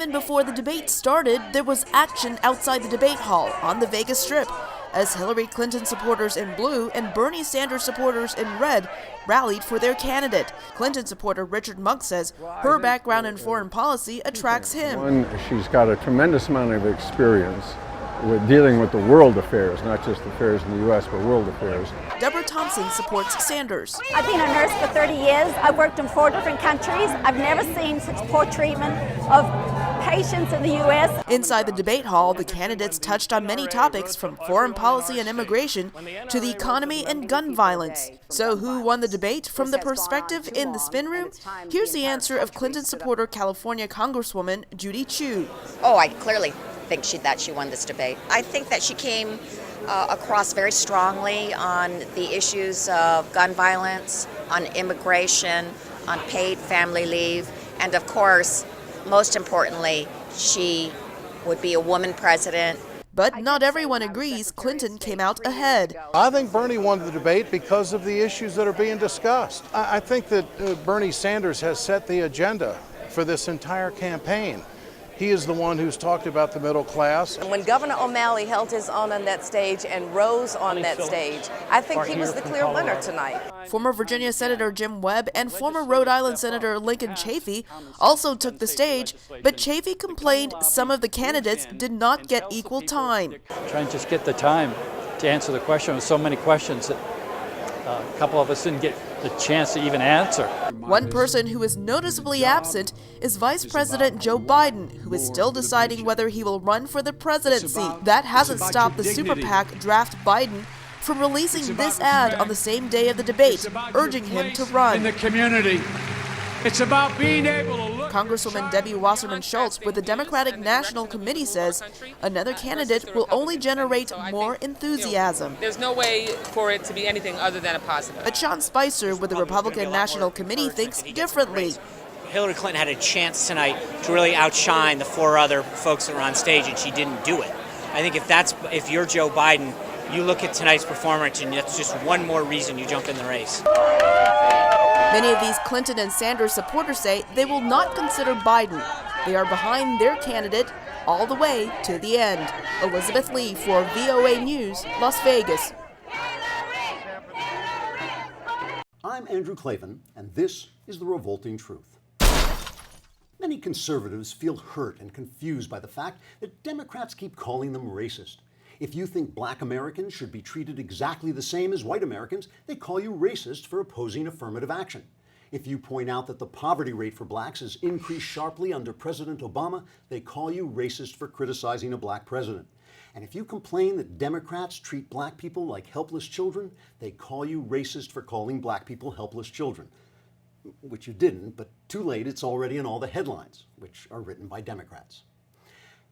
Even before the debate started, there was action outside the debate hall on the Vegas Strip as Hillary Clinton supporters in blue and Bernie Sanders supporters in red rallied for their candidate. Clinton supporter Richard Monk says her background in foreign policy attracts him. One, she's got a tremendous amount of experience with dealing with the world affairs, not just affairs in the U.S., but world affairs. Deborah Thompson supports Sanders. I've been a nurse for 30 years. I've worked in 4 different countries. I've never seen such poor treatment of patients in the U.S. Inside the debate hall, the candidates touched on many topics from foreign policy and immigration to the economy and gun violence. So who won the debate from the perspective in the spin room? Here's the answer of Clinton supporter California Congresswoman Judy Chu. Oh, I clearly think that she won this debate. I think that she came across very strongly on the issues of gun violence, on immigration, on paid family leave, and of course, most importantly, she would be a woman president. But not everyone agrees Clinton came out ahead. I think Bernie won the debate because of the issues that are being discussed. I think that Bernie Sanders has set the agenda for this entire campaign. He is the one who's talked about the middle class. And when Governor O'Malley held his own on that stage and rose on that stage, I think he was the clear winner tonight. Former Virginia Senator Jim Webb and former Rhode Island Senator Lincoln Chafee also took the stage, but Chafee complained some of the candidates did not get equal time. Trying to just get the time to answer the question with so many questions that a couple of us didn't get the chance to even answer. One person who is noticeably absent is Vice President Joe Biden, who is still deciding whether he will run for the presidency. That hasn't stopped the super PAC Draft Biden from releasing this ad on the same day of the debate, urging him to run. In the community. It's about being able to look. Congresswoman Debbie Wasserman Schultz with the Democratic National Committee says another candidate will only generate more enthusiasm. There's no way for it to be anything other than a positive. But Sean Spicer with the Republican National Committee thinks differently. Hillary Clinton had a chance tonight to really outshine the 4 other folks that were on stage, and she didn't do it. I think if you're Joe Biden, you look at tonight's performance, and that's just one more reason you jump in the race. Many of these Clinton and Sanders supporters say they will not consider Biden. They are behind their candidate all the way to the end. Elizabeth Lee for VOA News, Las Vegas. I'm Andrew Klavan, and this is The Revolting Truth. Many conservatives feel hurt and confused by the fact that Democrats keep calling them racist. If you think black Americans should be treated exactly the same as white Americans, they call you racist for opposing affirmative action. If you point out that the poverty rate for blacks has increased sharply under President Obama, they call you racist for criticizing a black president. And if you complain that Democrats treat black people like helpless children, they call you racist for calling black people helpless children. Which you didn't, but too late, it's already in all the headlines, which are written by Democrats.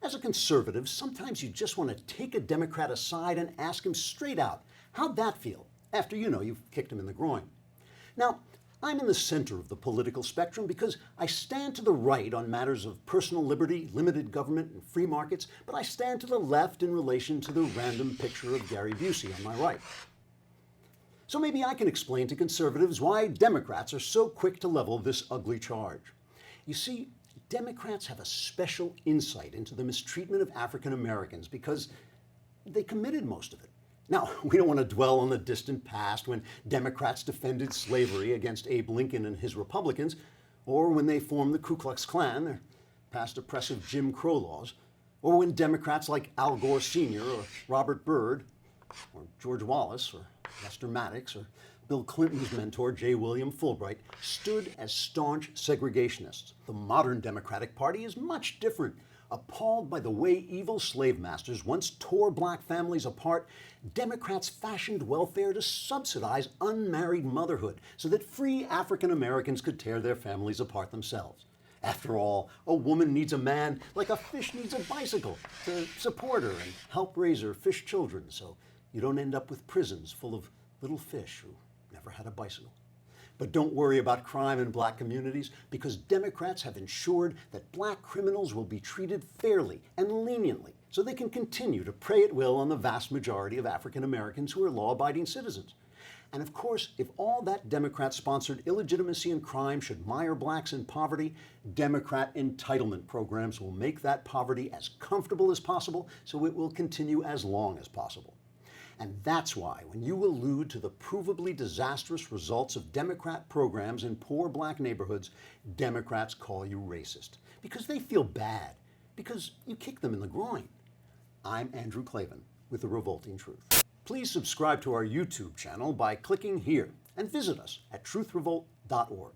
As a conservative, sometimes you just want to take a Democrat aside and ask him straight out, how'd that feel, after you know you've kicked him in the groin? Now, I'm in the center of the political spectrum because I stand to the right on matters of personal liberty, limited government, and free markets, but I stand to the left in relation to the random picture of Gary Busey on my right. So maybe I can explain to conservatives why Democrats are so quick to level this ugly charge. You see, Democrats have a special insight into the mistreatment of African Americans because they committed most of it. Now, we don't want to dwell on the distant past when Democrats defended slavery against Abe Lincoln and his Republicans, or when they formed the Ku Klux Klan, or passed oppressive Jim Crow laws, or when Democrats like Al Gore Sr. or Robert Byrd, or George Wallace, or Lester Maddox, or Bill Clinton's mentor, J. William Fulbright, stood as staunch segregationists. The modern Democratic Party is much different. Appalled by the way evil slave masters once tore black families apart, Democrats fashioned welfare to subsidize unmarried motherhood so that free African Americans could tear their families apart themselves. After all, a woman needs a man like a fish needs a bicycle to support her and help raise her fish children so you don't end up with prisons full of little fish who never had a bicycle. But don't worry about crime in black communities because Democrats have ensured that black criminals will be treated fairly and leniently so they can continue to prey at will on the vast majority of African Americans who are law-abiding citizens. And of course, if all that Democrat-sponsored illegitimacy and crime should mire blacks in poverty, Democrat entitlement programs will make that poverty as comfortable as possible so it will continue as long as possible. And that's why when you allude to the provably disastrous results of Democrat programs in poor black neighborhoods, Democrats call you racist. Because they feel bad. Because you kick them in the groin. I'm Andrew Klavan with The Revolting Truth. Please subscribe to our YouTube channel by clicking here and visit us at truthrevolt.org.